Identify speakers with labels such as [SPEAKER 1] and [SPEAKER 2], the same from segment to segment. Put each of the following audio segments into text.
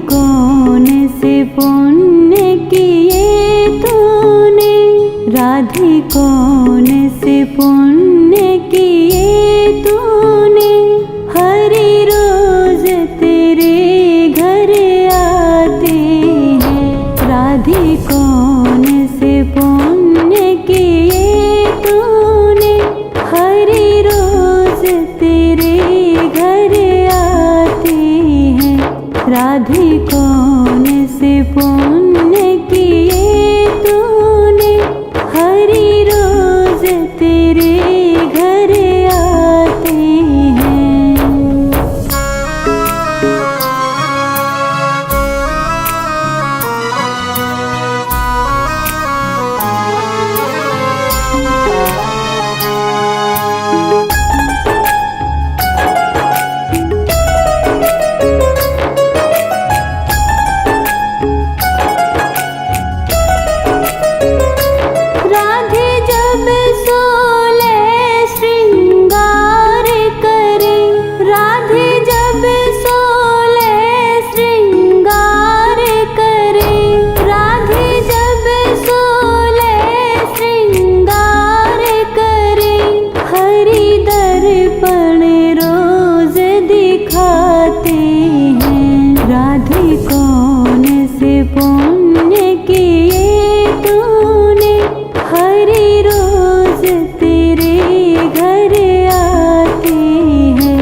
[SPEAKER 1] कौन से पुण्य किए तूने, राधे कौन से पुण्य किए तूने, हरि रोज तेरे घर आते हैं। राधे कौन से पुण्य किए तूने, हरि रोज तेरे घर आते हैं। राधे कौन से पुण्य किए तूने, हरि रोज तेरे घर आते हैं। राधे जब सोले श्रृंगार करे, राधे जब सोले श्रृंगार करे, राधे जब सोले श्रृंगार करे, हरि दर्पण रोज दिखाते हैं। राधे कौन से पुण्य किए तूने, हरि रोज तेरे घर आते हैं।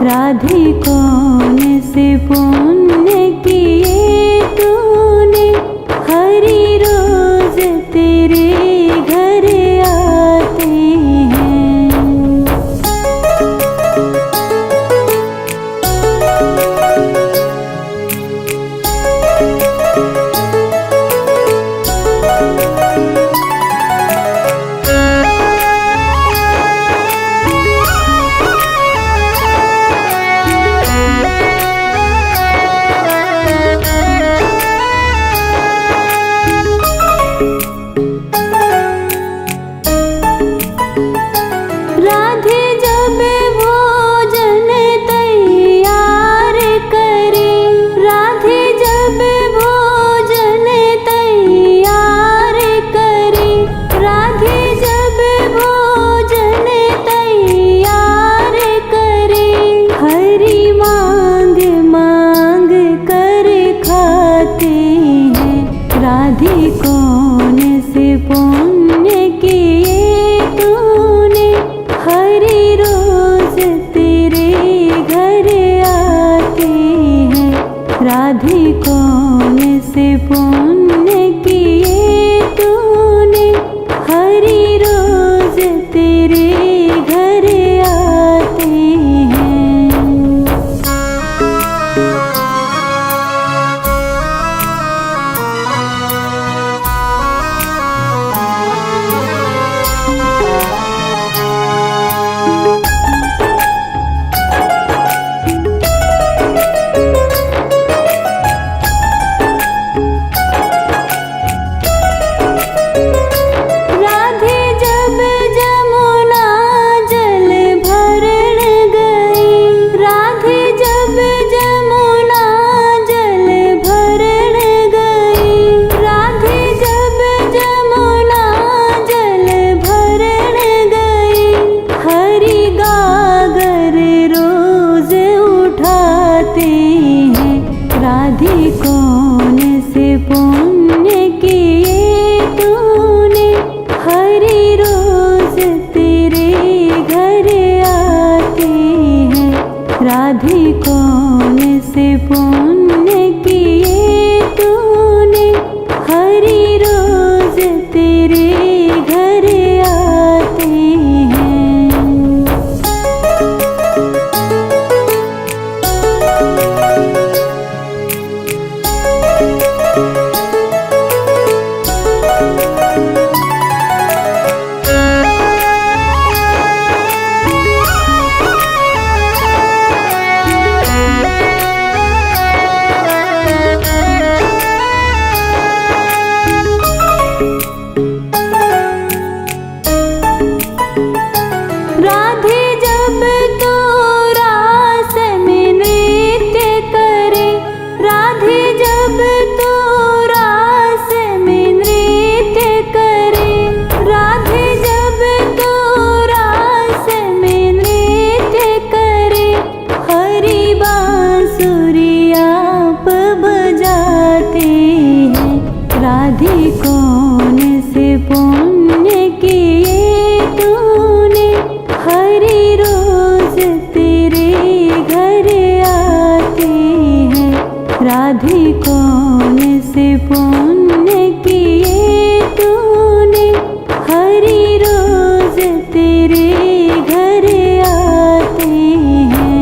[SPEAKER 1] राधे कौन से पुण्य किए तूने, हरि रोज तेरे घर आते हैं। राधे जब भोजन तैयार करे, राधे जब भोजन तैयार करे, राधे जब भोजन तैयार करे, हरि मांग मांग कर खाते हैं। राधे कौन से पुण्य किए तूने, हरि रोज तेरे घर आते हैं। राधे कौन से पुण्य किए तूने, हरि रोज तेरे घर आते हैं। राधे जब जमुना जल भरण गई, राधे जब जमुना जल भरण गई, राधे जब जमुना जल भरण गई, हरि गागर रोज उठाते हैं। राधे कौन से पुण्य किए तूने, हरि रोज तेरे घर आते हैं। राधे कौन से पुण्य किए तूने, हरि रोज तेरे घर आते हैं। राधे कौन से पुण्य किए तूने, हरि रोज तेरे घर आते हैं। राधे कौन से पुण्य किए तूने, हरि रोज तेरे घर आते हैं।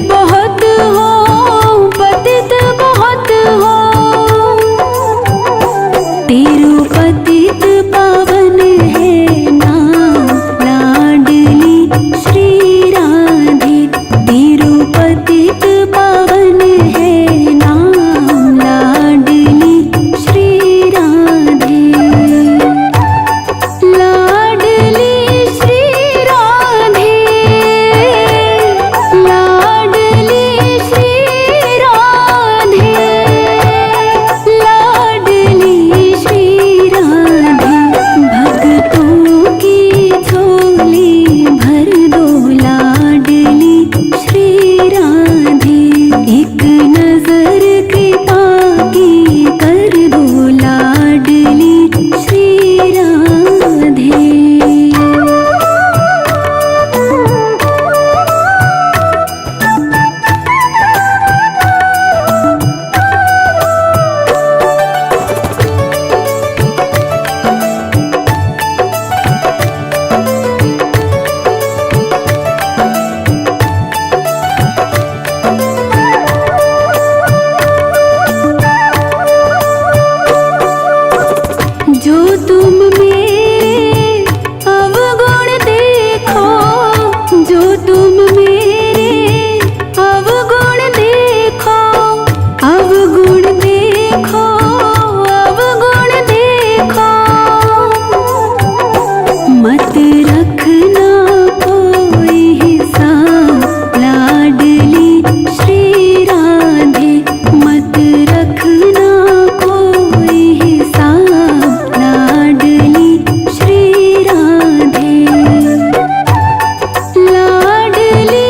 [SPEAKER 1] बहुत हो, पतित बहुत हो, तेरू पतित पावन है नाम, लाडली श्री राधे। तेरू पतित पावन है नाम, लाडली श्री राधे। लाडली श्री राधे, लाडली श्री राधे, लाडली श्री राधे। भक्तों की झोली भर दो लाडली श्री राधे। एक नजर कृपा की कर दो लाडली श्री राधे। जो तुम मेरे अवगुण देखो, जो तुम मेरे अवगुण देखो, अवगुण देखो, अवगुण देखो, मत रखना कोई हिसाब लाडली श्री राधे। मत रखना कोई हिसाब लाडली श्री राधे। लाडली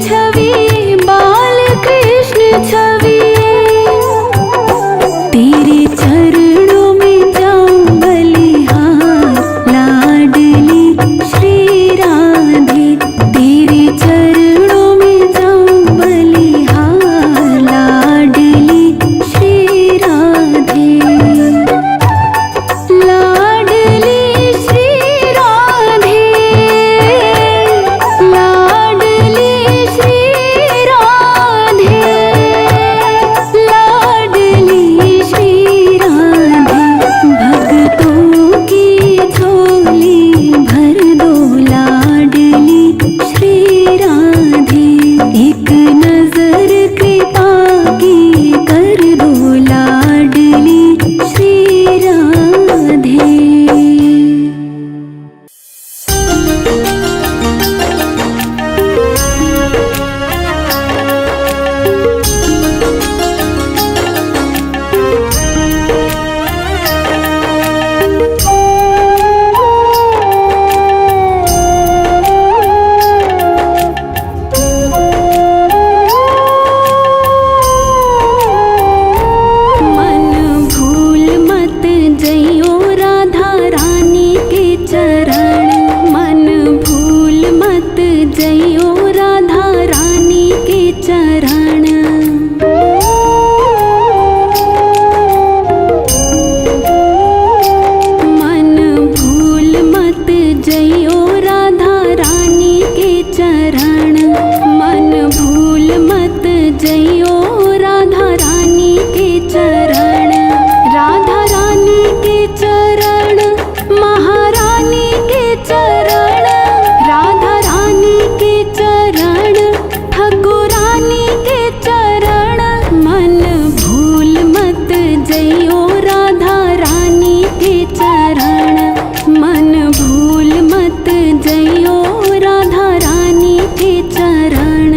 [SPEAKER 1] छवि बाल कृष्ण छवि, तेरे चरणों में जाऊं बलिहार लाडली श्री राधे, तेरे चरणों में जाऊं बलिहार लाडली श्री राधे, लाडली श्री राधे, लाडली श्री राधे, लाडली श्री राधे, भक्तों की झोली भर दो लाडली श्री राधे, एक नजर कृपा की कर दो लाडली श्री राधे। मन भूल मत जइयो राधा रानी के चरण, मन भूल मत जइयो राधा रानी के चरण, मन भूल मत जइयो राधा रानी के चरण, मन भूल मत जइयो राधा रानी के चरण, राधा रानी के चरण, महारानी के चरण, राधा रानी के चरण, ठाकुरानी के चरण, मन भूल मत जइयो राधा रानी के चरण, मन भूल मत जइयो राधा रानी के चरण।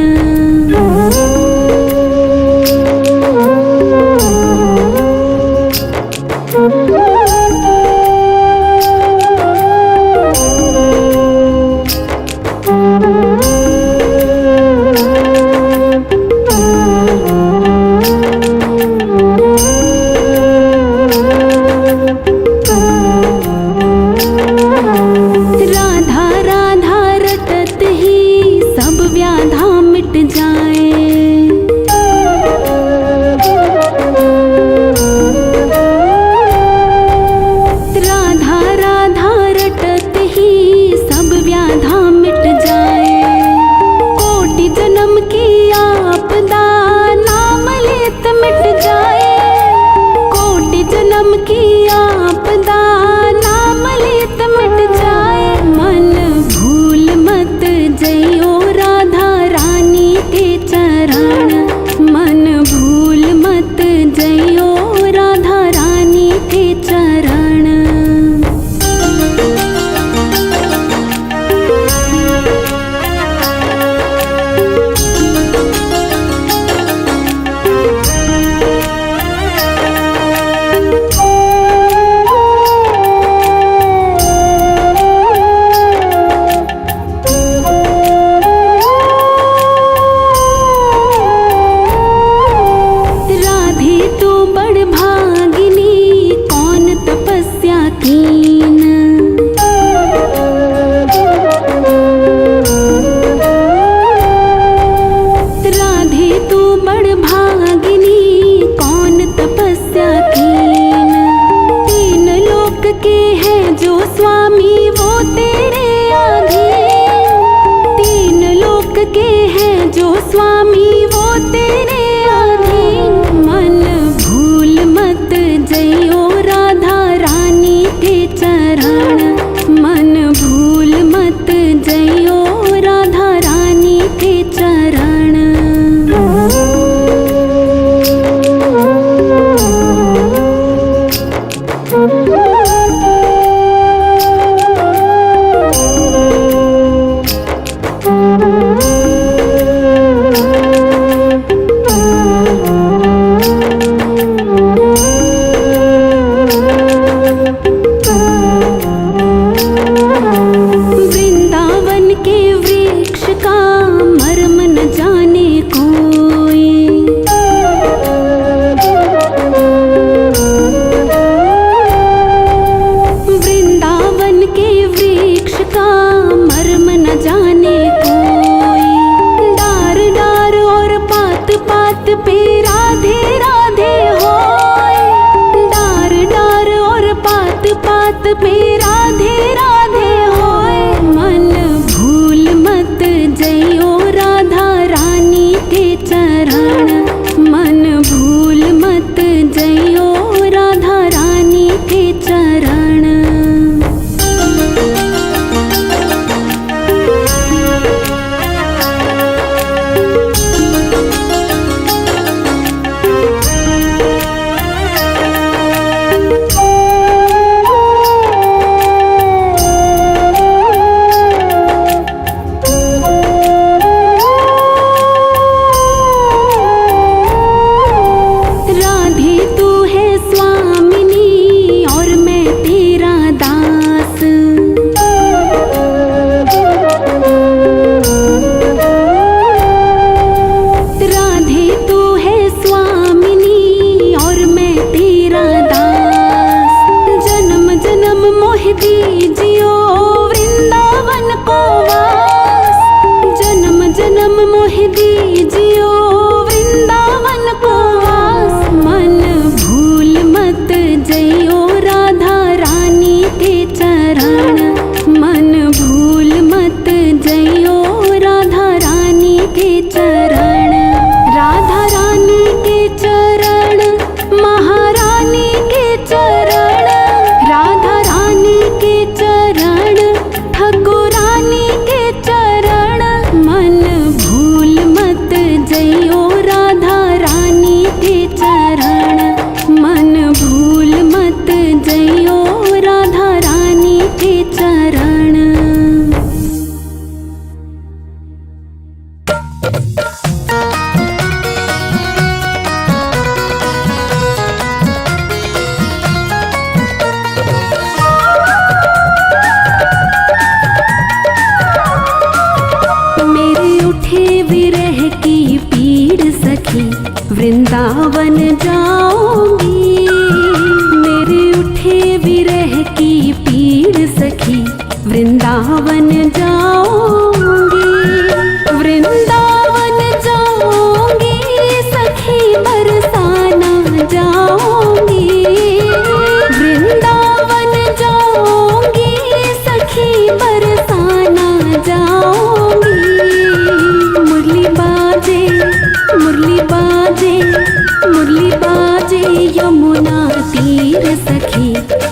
[SPEAKER 1] राधा राधा रटत ही सब व्याधा मिट जाए, राधा राधा रटत ही सब व्याधा मिट जाए, कोटि जन्म की आपदा नाम लेत मिट जाए, कोटि जन्म की आपदा नाम लेत मिट जाए, मन भूल मत जइयो राधा रानी के चरण, मन भूल मत जइयो राधा रानी के चरण। राधे तू बड़ भागिनी कौन तपस्या कीन, राधे तू बड़ भागिनी कौन तपस्या कीन, तीन लोक के हैं जो स्वामी वो तेरे अधीन, तीन लोक के हैं जो स्वामी वो तेरे अधीन, मन भूल मत जइयो राधा रानी के चरण, मन भूल मत जइयो राधा रानी के चरण। वृंदावन जाऊंगी। मेरे उठे विरह की पीड़ सखी, वृंदावन जाऊंगी। वृंदावन जाऊंगी सखी, बरसाना जाऊंगी। वृंदावन जाऊंगी सखी, बरसाना जाऊंगी। मुरली बाजे, मुरली बाजे, मुरली बाजे यमुना तीर सखी,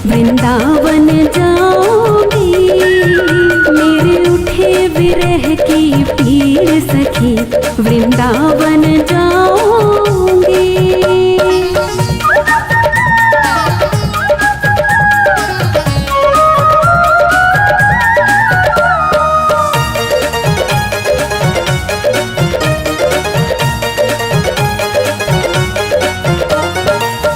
[SPEAKER 1] वृंदावन जाऊंगी। मेरे उठे विरह की पीड़ सखी, वृंदावन जाऊंगी।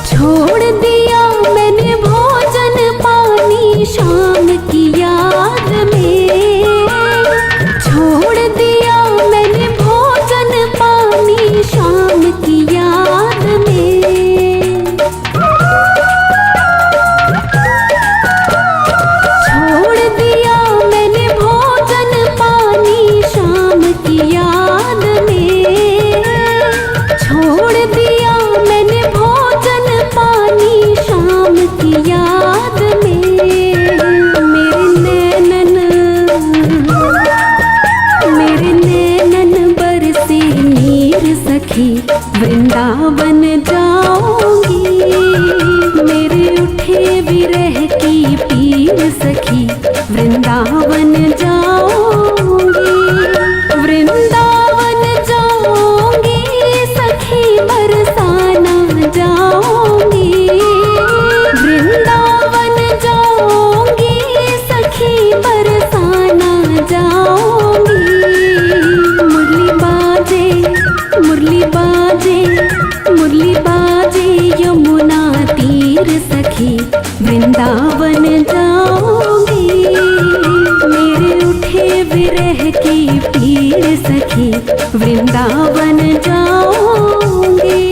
[SPEAKER 1] छोड़ दिया मैंने भोजन पानी शाम की याद में। छोड़ दिया मैंने भोजन पानी शाम की याद में। छोड़ दिया मैंने भोजन पानी शाम की याद में। छोड़ दिया मैंने भोजन पानी शाम की याद में। मेरे नैनन बरसे नीर सखी, वृंदावन जाऊंगी। मेरे उठे विरह की पीड़ सखी, वृंदावन जाऊंगी। वृंदावन जाऊंगी सखी, बरसाना जाऊंगी। वृंदावन जाऊंगी सखी, बरसाना जाऊंगी। मुरली बाजे, मुरली बाजे, मुरली बाजे यमुना तीर सखी, वृंदावन जाऊंगी। मेरे उठे विरह की पीड़ सखी, वृंदावन जाऊंगी।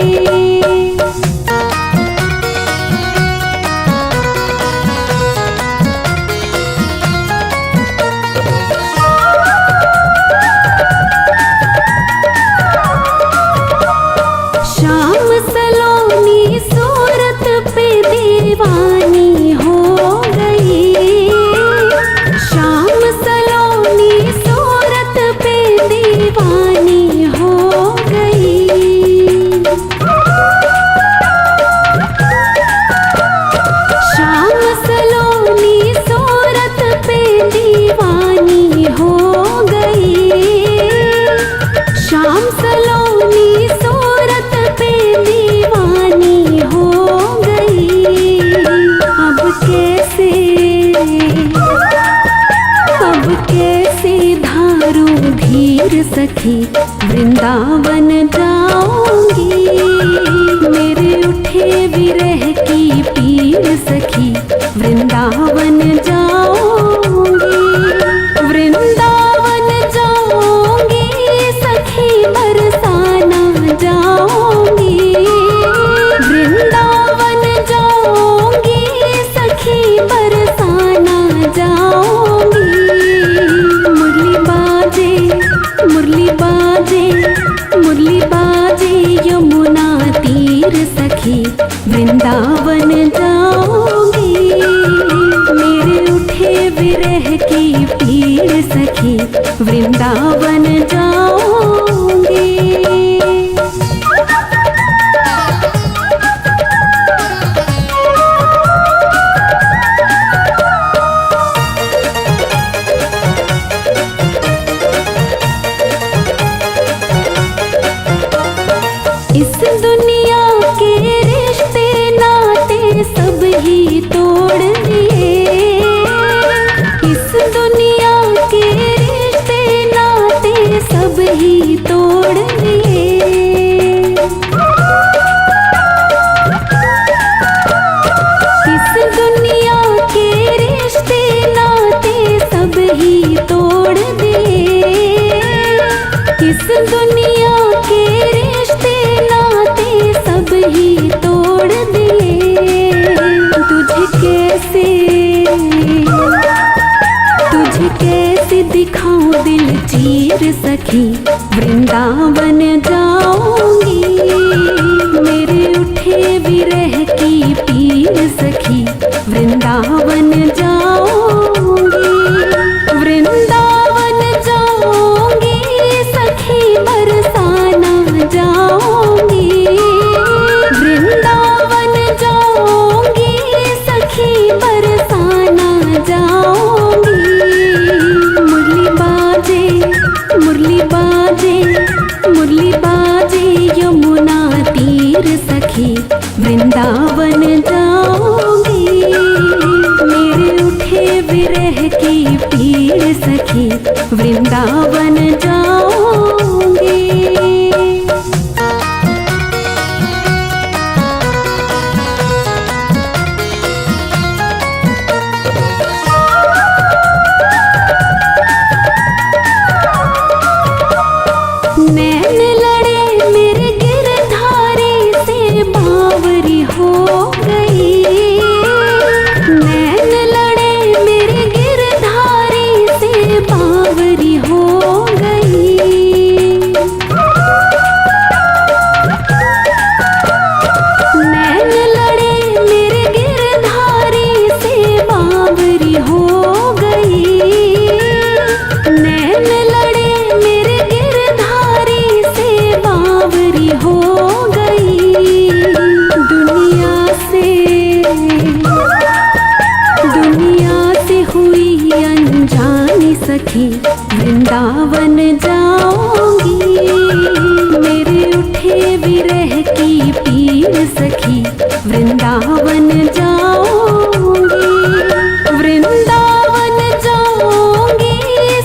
[SPEAKER 1] शाम सलोनी सूरत पे दीवानी हो गई। शाम सलोनी सूरत पे दीवानी हो गई। शाम सलोनी सूरत पे दीवानी हो गई। शाम सलोनी सूरत पे दीवानी हो गई। अब कैसे धारू धीर सखी, वृंदावन जाऊंगी। मेरे उठे विरह की पीड़ सखी, वृंदावन जाऊंगी। वृंदावन जाऊंगी सखी, बरसाना जाऊंगी। वृंदावन जाऊंगी सखी, बरसाना जाऊंगी। मुरली बाजे, मुरली बाजे, मुरली बाजे यमुना तीर सखी, वृंदावन जाऊंगी। मेरे उठे विरह की पीड़ सखी, वृंदावन जाऊंगी। इस दुनिया के रिश्ते नाते सब ही तोड़ दिए। इस दुनिया के रिश्ते नाते सब ही तोड़ दिए। इस दुनिया के रिश्ते नाते सब ही तोड़ दिए। इस दुनिया के रिश्ते नाते तीर सखी वृंदावन जाऊंगी। मेरे उठे विरह की पीर सखी वृंदावन जाऊंगी। वृंदावन जाऊंगी सखी बरसाना जाऊंगी। वृंदावन जाऊंगी सखी बरसाना जाऊंगी। मुरली बाजे मुरली बाजे मुरली बाजे यमुना तीर सखी वृंदावन जाऊंगी। मेरे उठे विरह की पीर सखी वृंदावन जाऊंगी। नैन लड़े मेरे गिरधारी से बावरी हो गई। नैन लड़े मेरे गिरधारी से बावरी हो गई। नैन लड़े मेरे गिरधारी से बावरी हो गई। नैन लड़े मेरे गिरधारी से बावरी हो गई। दुनिया से हुई अनजानी सखी वृंदावन जाऊंगी। मेरे उठे विरह की पीर सखी वृंदावन जाऊंगी। वृंदावन जाऊंगी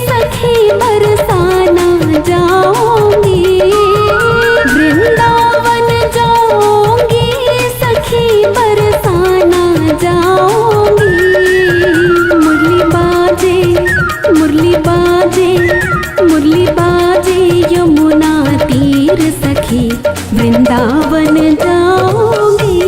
[SPEAKER 1] सखी बरसाना जाऊंगी। वृंदावन जाऊंगी सखी बरसाना जाऊंगी। मुरली बाजे मुरली बाजे मुरली बाजे यमुना तीर सखी वृंदावन जाऊंगी।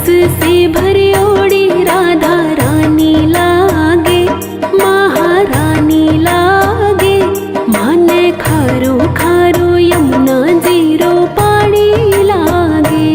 [SPEAKER 1] से भरी ओड़ी राधा रानी लागे, महारानी लागे। माने खारो खारो यमुना जीरो पानी लागे।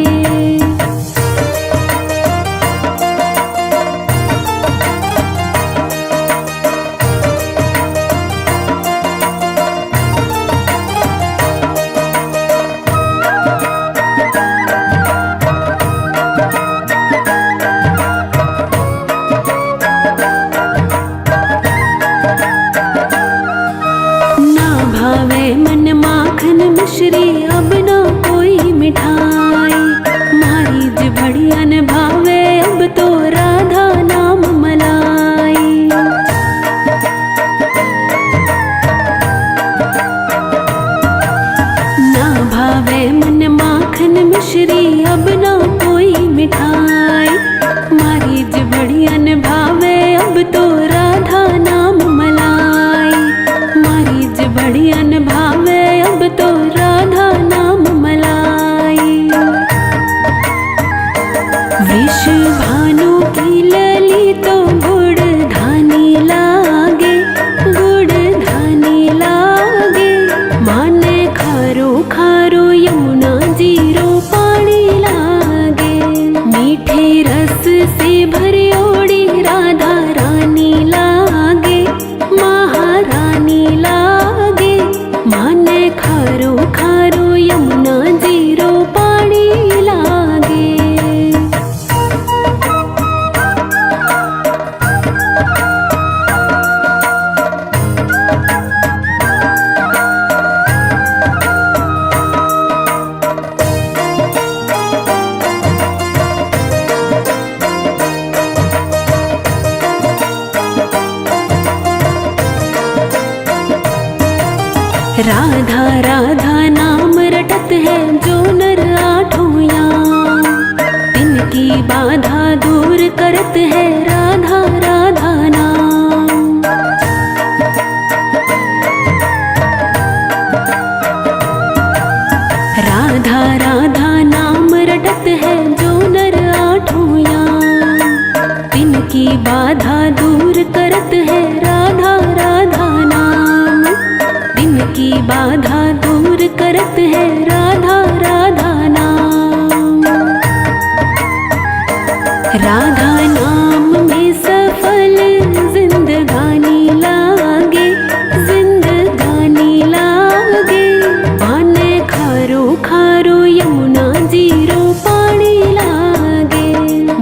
[SPEAKER 1] मन माखन मिश्री अब ना कोई मिठाई, मारी जिभड़ियन भावे अब तो राधा नाम मलाई। ना भावे मन माखन मिश्री अब ना कोई मिठाई, मारी जिभड़ियन भावे अब तो राधा नाम मलाई। मारी जिभड़ियन भावे अब तो राधा नाम मलाई। वृष भानु की लली तो गुड़ धानी लागे, गुड़ धानी लागे। माने खारो खारो यमुना जीरो पानी लागे। मीठे रस से भरी ओड़ी राधा रानी लागे, महारानी लागे। माने खारो खारो यमुना जीरो पानी लागे। राधा राधा नाम रटत है जो नर आठों याम, तिनकी बाधा दूर करत है राधा राधा नाम। राधा राधा नाम रटत है जो नर आठों याम, तिनकी बाधा दूर करत है राधा राधा नाम। तिनकी बाधा दूर करत है राधा राधा नाम। राधा नाम में सफल जिंदगानी लागे, जिंदगानी लागे। माने खारो खारो यमुना जीरो पानी लागे।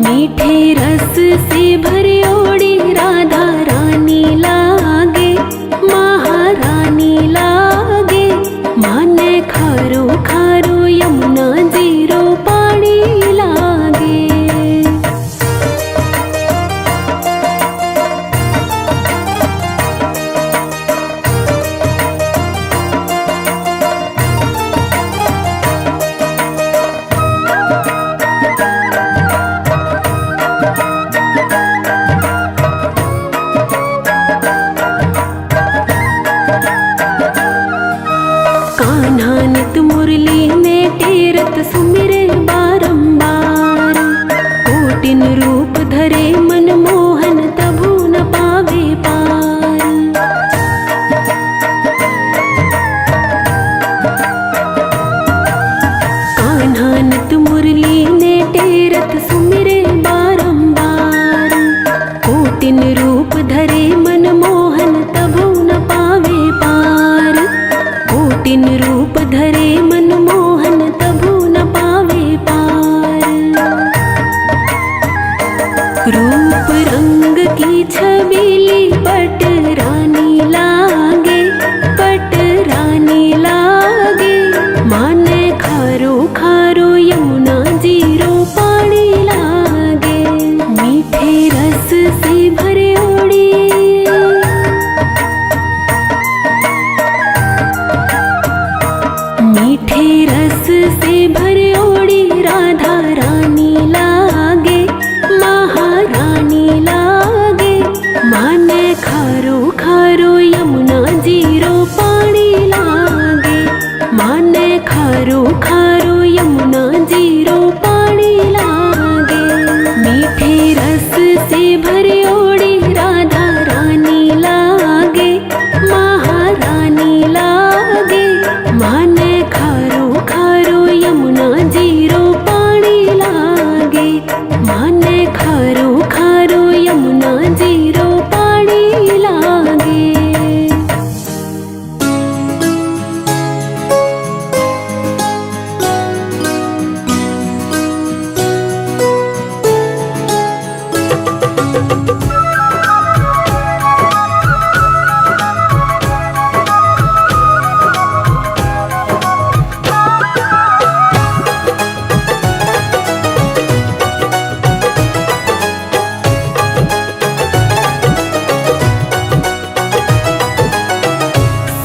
[SPEAKER 1] मीठे रस से भरी ओड़ी राधा रानी लागे, महारानी लागे। माने खारो खारो यमुना जीरो पानी लागे। कान्हा नित मुरली ने टेरत सुमिरे बारंबार, कोटिन रूप धरे मन मोहन तभु न पावे पार। कान्हा नित मुरली ने टेरत सुमिरे बारंबार, कोटिन रूप धरे मन मोहन तभु न पावे पार। कोटिन रूप धरे मन मोहन तभु न पावे पार। रूप रंग की छबीली पट रानी लागे, पट रानी लागे। माने खारो खारो यमुना जीरो पानी लागे। मीठे रस से भरे ओड़ी मीठे रस से भरे ओड़ी राधा रानी लागे, महारानी लागे। माने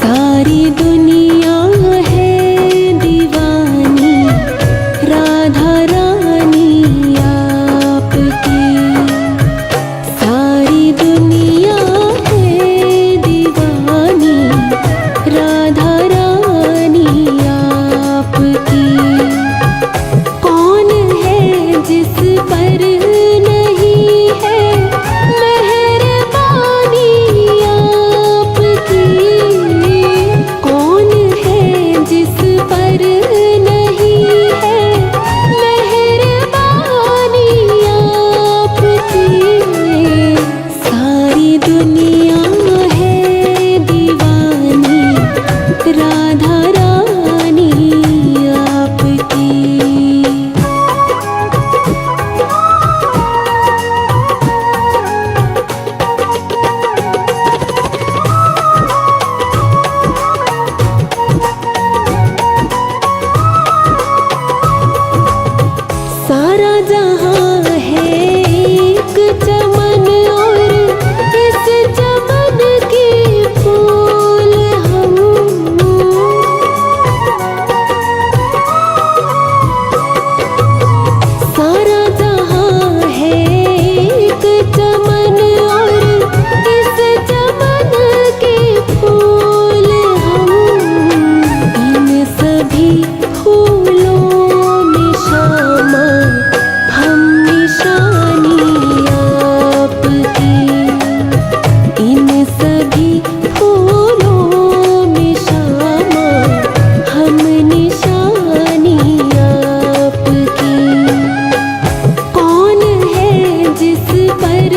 [SPEAKER 1] सारी दुनिया है दीवानी राधा रानी आपकी। सारी दुनिया है दीवानी राधा रानी आपकी। कौन है जिस पर नहीं है मेहरबानी आपकी। कौन है जिस पर नहीं है मेहरबानी आपकी। सारी दुनिया है दीवानी राधा रानी आपकी। सारा जहां है एक चमन और इस चमन के फूल हम। सारा जहां है एक चमन और इस चमन के फूल हम। इन सभी फूलों में शामा हम निशानी आपकी। इन सभी फूलों में शामा हम निशानी आपकी। कौन है जिस पर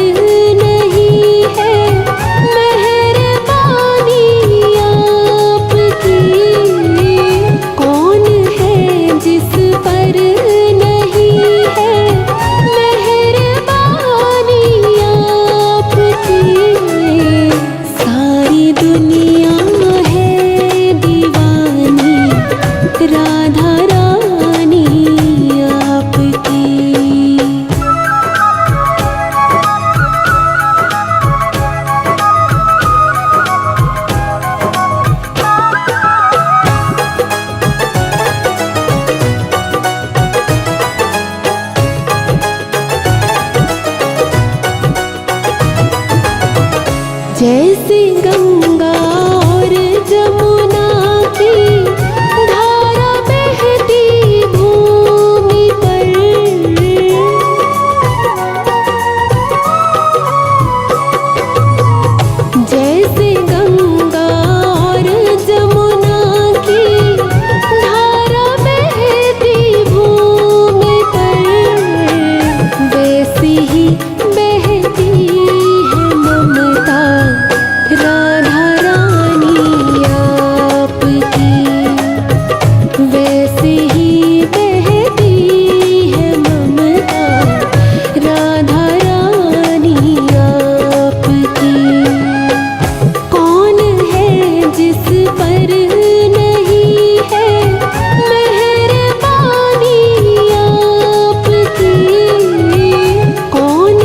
[SPEAKER 1] नहीं है मेहरबानी आपकी। कौन है जिस पर नहीं है मेहरबानी आपकी। सारी दुनिया है दीवानी राधा रानी आपकी। जैसे गंगा और जमुना की धारा बहती भूमि पर। जैसे गंगा और जमुना की धारा बहती भूमि पर। वैसी ही बहती है ममता राधा रानी आपकी। वैसे ही बहती है ममता राधा रानी आपकी। कौन है जिस पर नहीं है मेहरबानी आपकी। कौन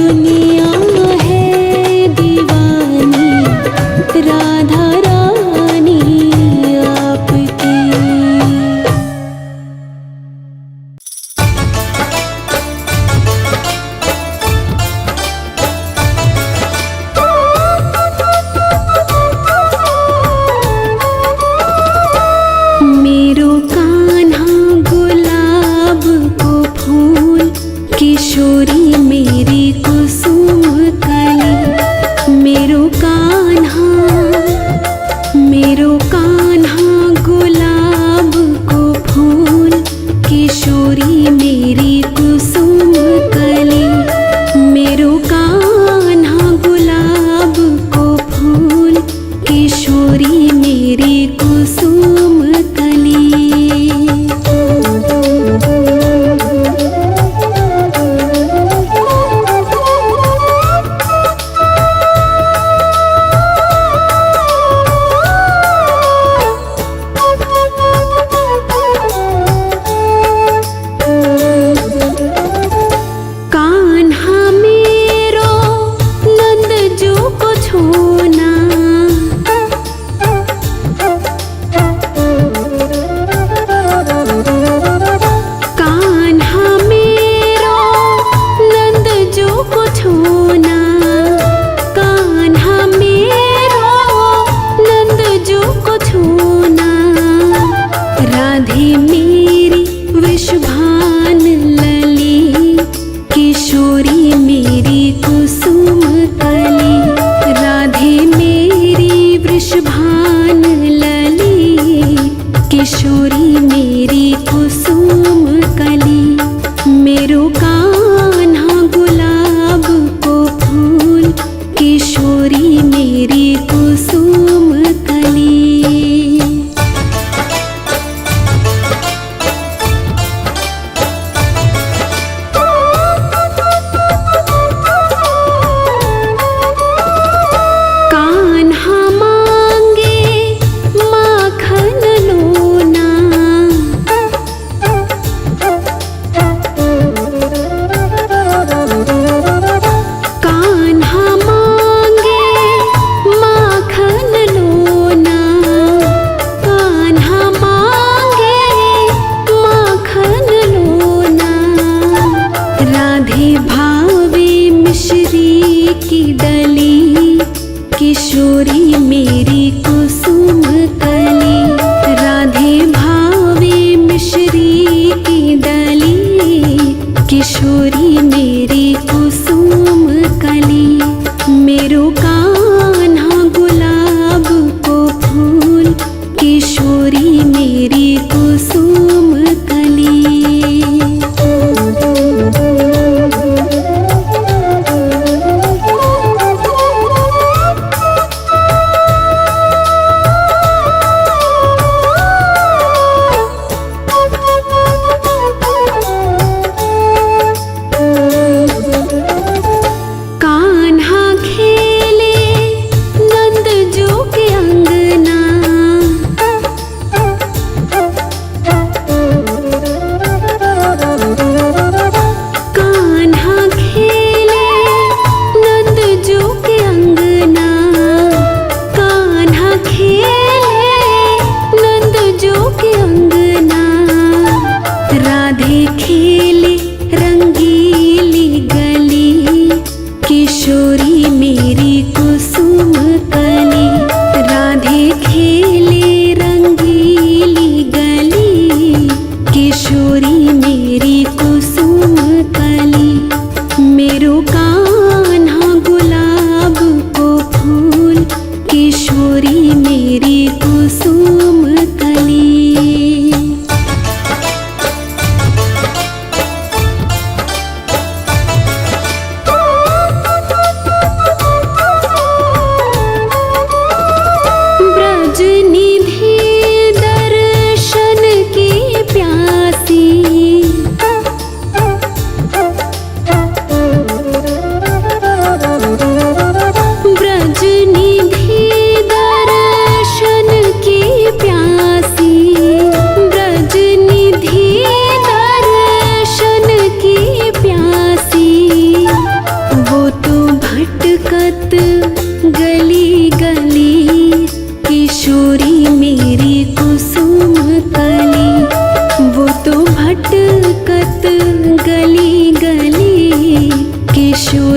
[SPEAKER 1] दुनिया है दीवानी राधा रानी आपकी। मेरो कान्हा गुलाब को फूल, किशोरी मेरी कुसुम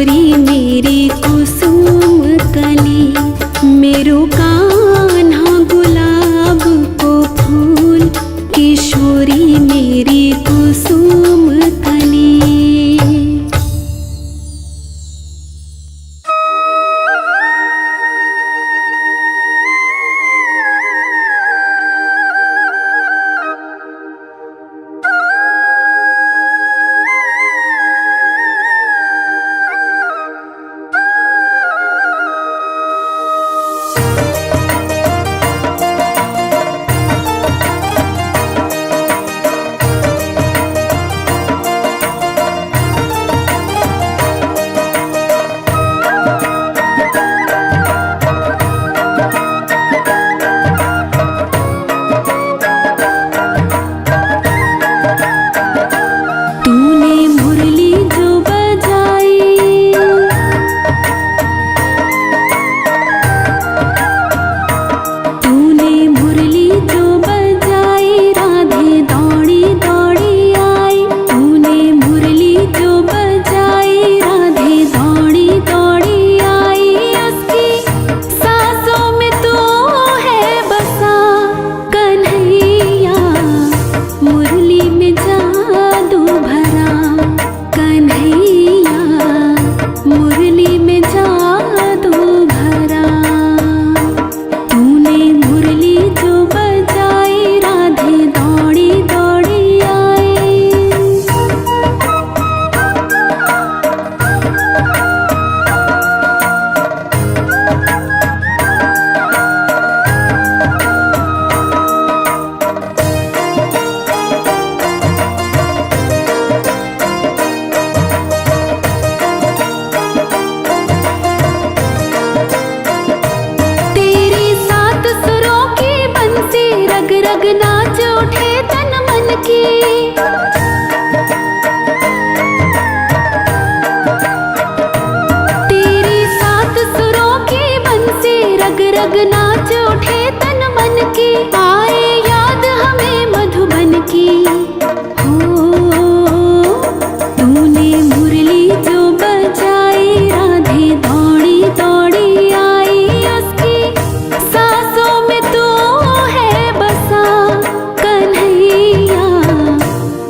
[SPEAKER 1] किशोरी मेरी कुसुम कली, मेरो कान्हा गुलाब को फूल, किशोरी मेरी कुसुम कली। रग नाच उठे तन मन की, तेरी सात सुरों की बंसी रग रग नाच उठे तन मन की। आए याद हमें मधुबन की, हो तूने मुरली जो बजाई, राधे दौड़ी दौड़ी आई, उसकी सांसों में तू है बसा, कन्हैया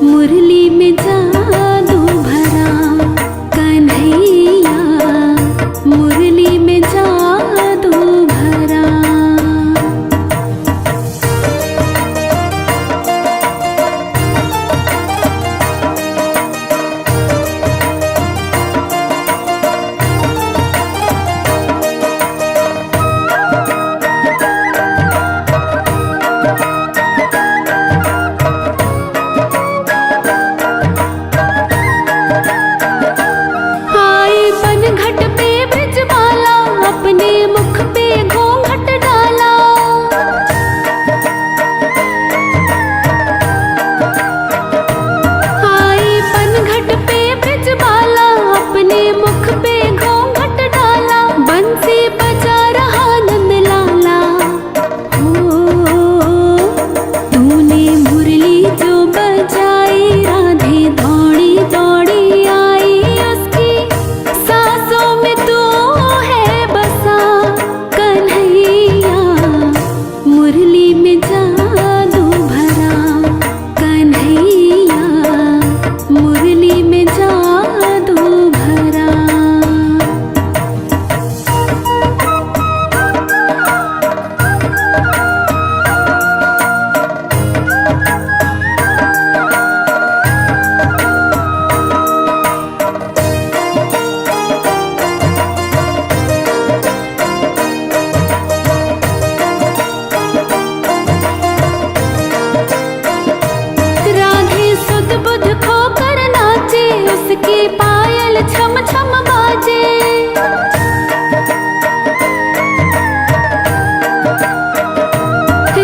[SPEAKER 1] मुरली में जादू भरा, कन्हैया मुरली में जादू भरा। आई बनघट पे ब्रजबाला, अपने मुख पे घूंघट डाला, आई बनघट पे ब्रजबाला, अपने मुख पे घूंघट डाला, बंसी बजा रहा नंद लाला, हो तूने मुरली जो बजाई, राधे दौड़ी दौड़ी आई, उसकी सांसों में तू है बसा, कन्हैया मुरली में जादू भरा, कन्हैया मुरली में जादू भरा। राधे सुध बुध खोकर नाचे, उसकी पायल छम छम बाजे,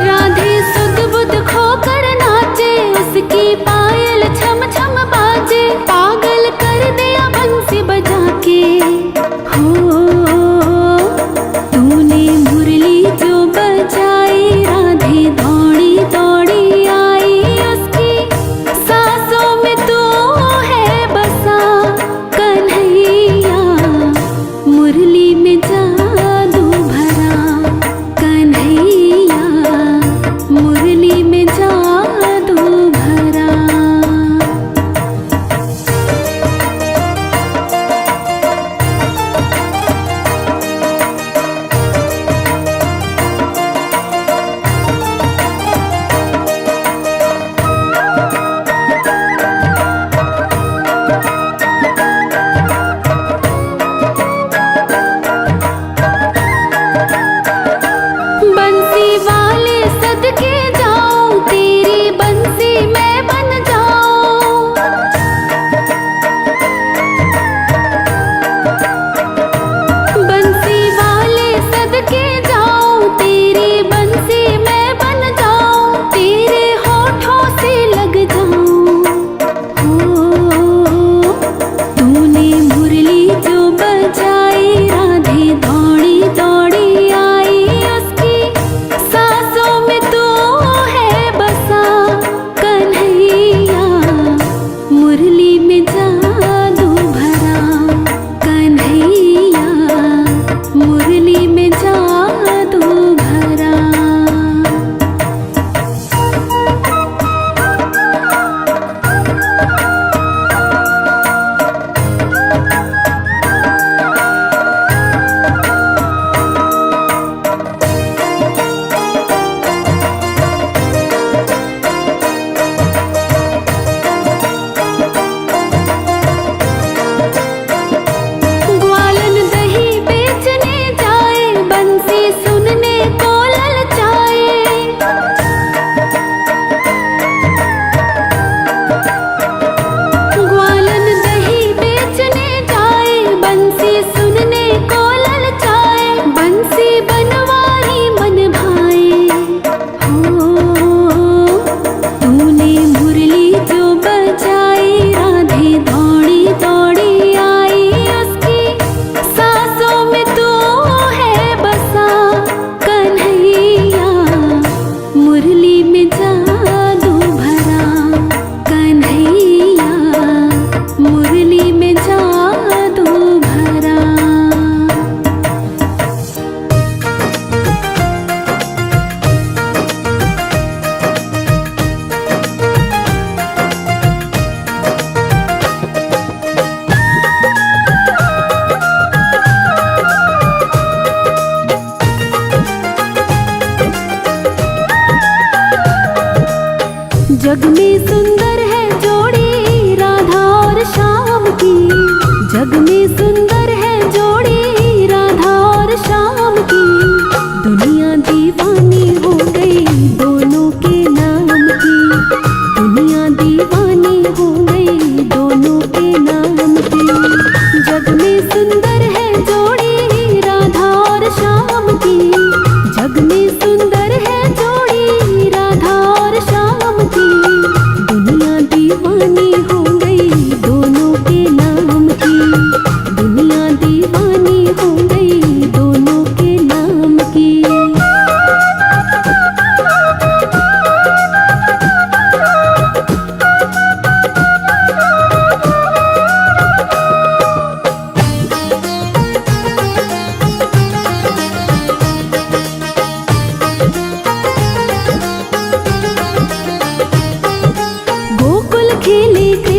[SPEAKER 1] राधे सुध बुध खोकर नाचे, उसकी पायल छम छम बाजे, पागल कर दिया बंसी बजा के, हो तूने मुरली जो बजाई, राधे दौड़ी दौड़ी आई, उसकी सांसों में तू है बसा, कन्हैया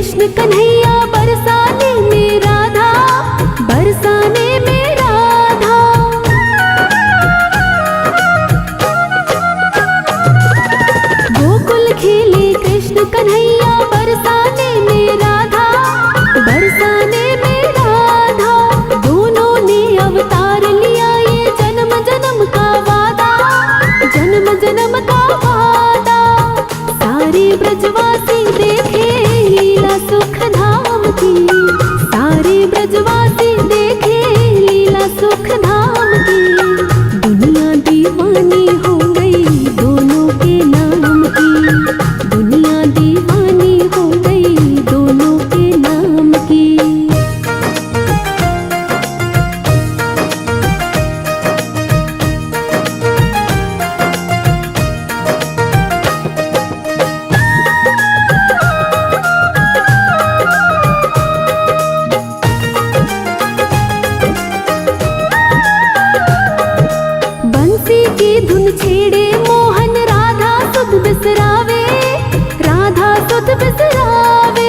[SPEAKER 1] कृष्ण कन्हैया बरसाने में राधा, बरसाने में राधा। गोकुल खेले कृष्ण कन्हैया बरसाने में राधा, बरसाने में राधा। दोनों ने अवतार लिया ये जन्म जन्म का वादा, जन्म जन्म का वादा। सारे ब्रजवासी देखे लीला सुख धाम की, सारे ब्रजवासी देखे लीला सुख धाम की। दुनिया दीवानी हो गई दोनों के नाम की, दुनिया दीवानी हो गई दोनों के नाम की। बंसी की धुन छेड़े मोहन राधा सुध बिसरावे, राधा सुध बिसरावे।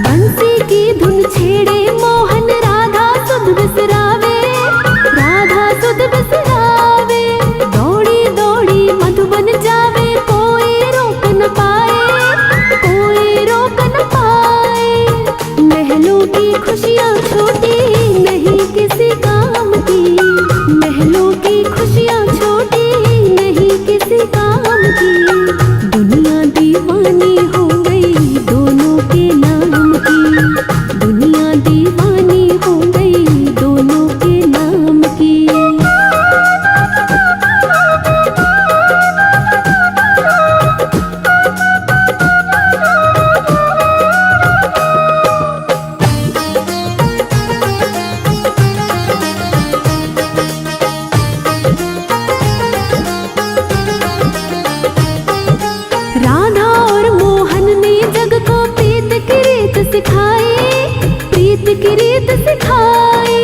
[SPEAKER 1] बंसी की धुन छेड़े मोहन राधा सुध बिसरावे, राधा सुध बिसरावे। दौड़ी दौड़ी मधुबन जावे कोई रोक न पाए, कोई रोक न पाए। महलों की खुशियाँ छोटी नहीं किसी काम की, महलों की खुशियाँ छोटी नहीं किसी काम की। दुनिया दीवानी हो गई दोनों के नाम की, दुनिया दीवानी हो गई दोनों के नाम की। राधा और मोहन ने जग को प्रीत की रीत सिखाई, प्रीत की रीत सिखाई।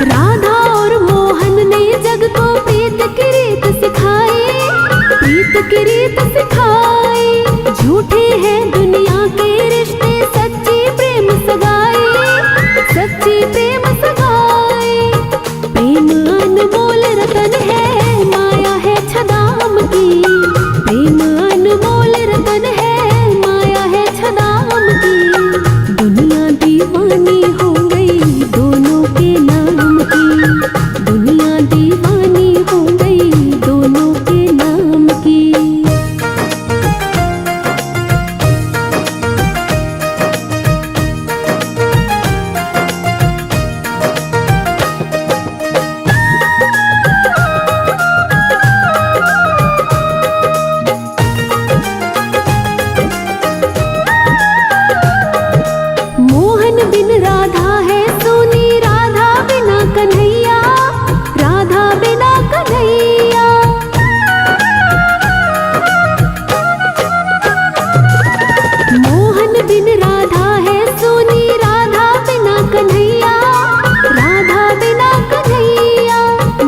[SPEAKER 1] राधा और मोहन ने जग को प्रीत की रीत सिखाई, प्रीत की रीत सिखाई। झूठे हैं दुनिया के रिश्ते सच्ची प्रेम सगाई, सच्ची प्रेम सगाई। प्रेम अनमोल रतन है माया है छदाम की, प्रेम अनमोल रतन है माया है छदाम की। दुनिया दीवानी हो गई दोनों के नाम की, दुनिया दीवानी हो गई दोनों के नाम की। मोहन बिन राधा है सोनी, राधा बिना कन्हैया, राधा बिना कन्हैया। मोहन बिन राधा है सोनी, राधा बिना कन्हैया, राधा बिना कन्हैया।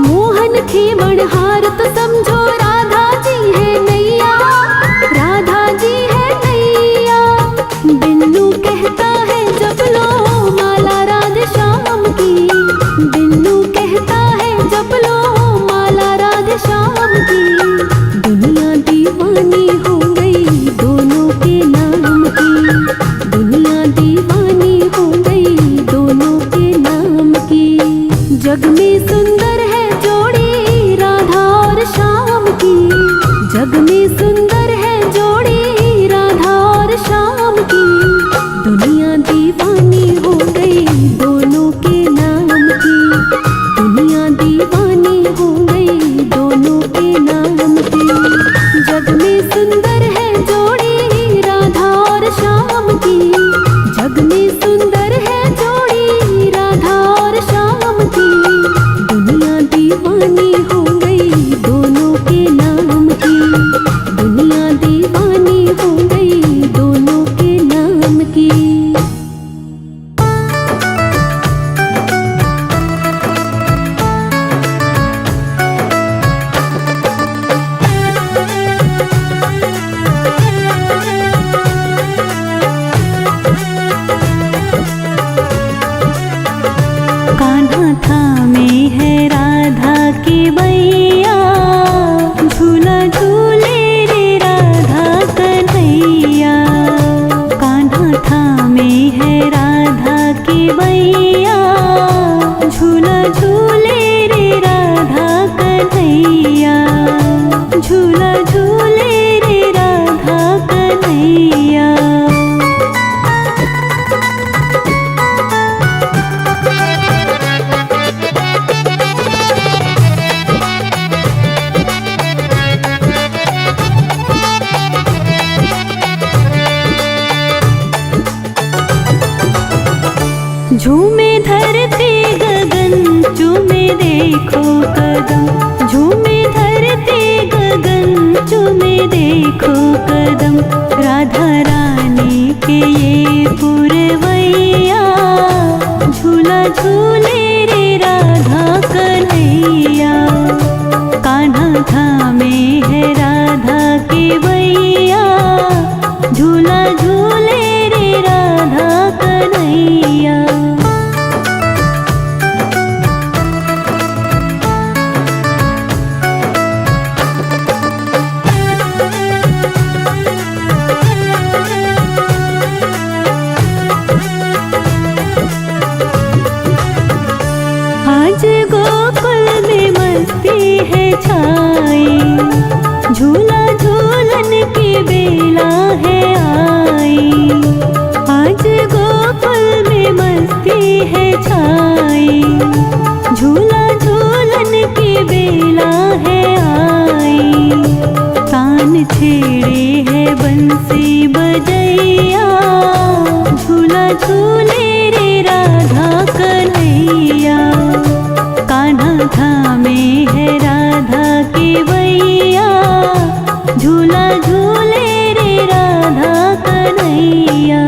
[SPEAKER 1] मोहन खेवण हार तो समझो राधा जी है नैया, राधा जी है नैया। बिन्नू कहता है जप लो माला राधे श्याम की, बिन्नू कहता है जप लो माला राधे श्याम की। दुनिया दीवानी हो गई दोनों के नाम की, दुनिया दीवानी हो गई दोनों के नाम की। जग में सुंदर है जोड़ी राधा और श्याम की, जग में सुंदर है जोड़ी राधा और श्याम की। दुनिया दीवानी हो गई दोनों के नाम की, दुनिया दीवानी हो गई दोनों के नाम की। जग में सुंदर है जोड़ी राधा और श्याम की, जग में सुंदर है जोड़ी राधा और श्याम की। दुनिया दीवानी हो गई दोनों के नाम की, दुनिया झूमे धरती गगन चूमे देखो कदम, झूमे धरती गगन चूमे देखो कदम। राधा रानी के ये पुरवैया, झूला झूले रे राधा कन्हैया। कान्हा थामे है राधा के बैया, झूला झूले रे राधा कन्हैया। आज गोकुल में मस्ती है छाई, झूला झूलन की बेला है आई। आज गोकुल में मस्ती है छाई, झूला झूलन की बेला है आई। तान छेड़े है बंसी बजैया, झूला झूले रे राधा कन्हैया। कान्हा थामे है राधा के बैया, झूला झूले रे राधा कन्हैया।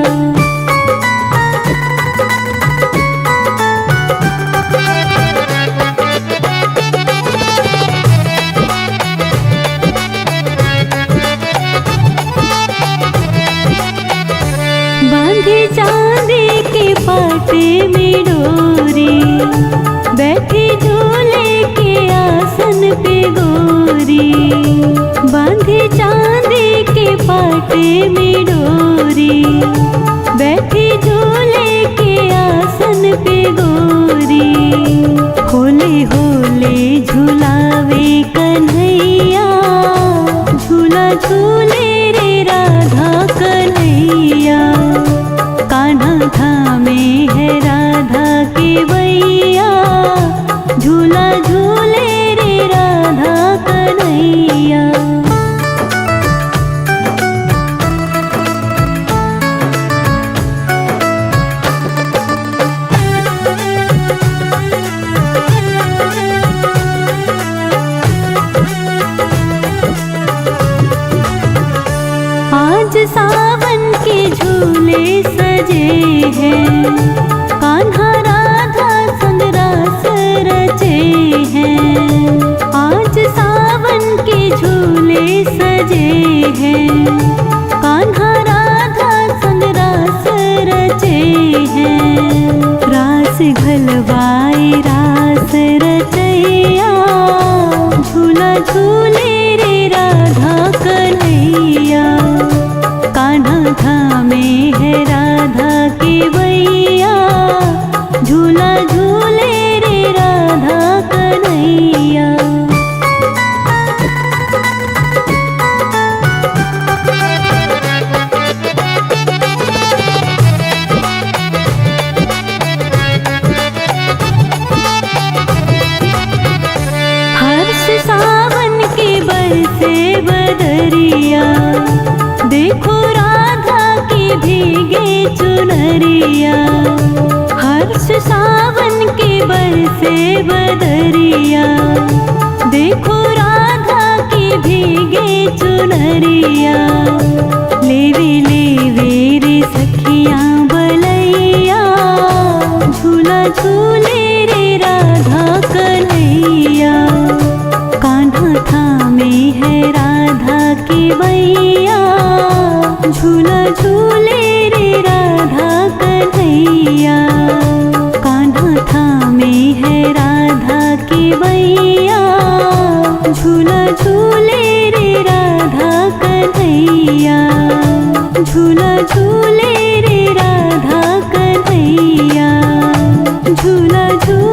[SPEAKER 1] बांधे चांदी के पाटे में डोरी, बैठी झूले के आसन पे गोरी। बांधे चांदी के पाटे में डोरी, बैठी झूले के आसन पे गोरी। होले होले झूलावे कन्हैया, झूला झूले रे राधा कन्हैया। कान्हा थामे है राधा के बैया, झूला झूले रे राधा कन्हैया। आज सावन के झूले सजे हैं, कान्हा राधा संग रास रचे हैं। आज सावन के झूले सजे हैं, कान्हा राधा संग रास रचे हैं। रास घलवाए रास रचैया, झूला झूले रे राधा कन्हैया। कान्हा थामे है राधा के बैया, झूला झूले रे राधा कन्हैया। हर्ष सावन के बरसे बदरिया, देखो राधा की भीगे चुनरिया। हर्ष सावन के बरसे बदरिया, देखो राधा की भीगे चुनरिया। लेवे लेवे रे सखियाँ बलैया, झूला झूले रे राधा कन्हैया। कान्हा थामे है राधा की बैया, झूला झूले रे राधा कन्हैया। कान्हा थामे है राधा की बैया, झूला झूले रे राधा कन्हैया। झूला झूले रे राधा कन्हैया, झूला झूले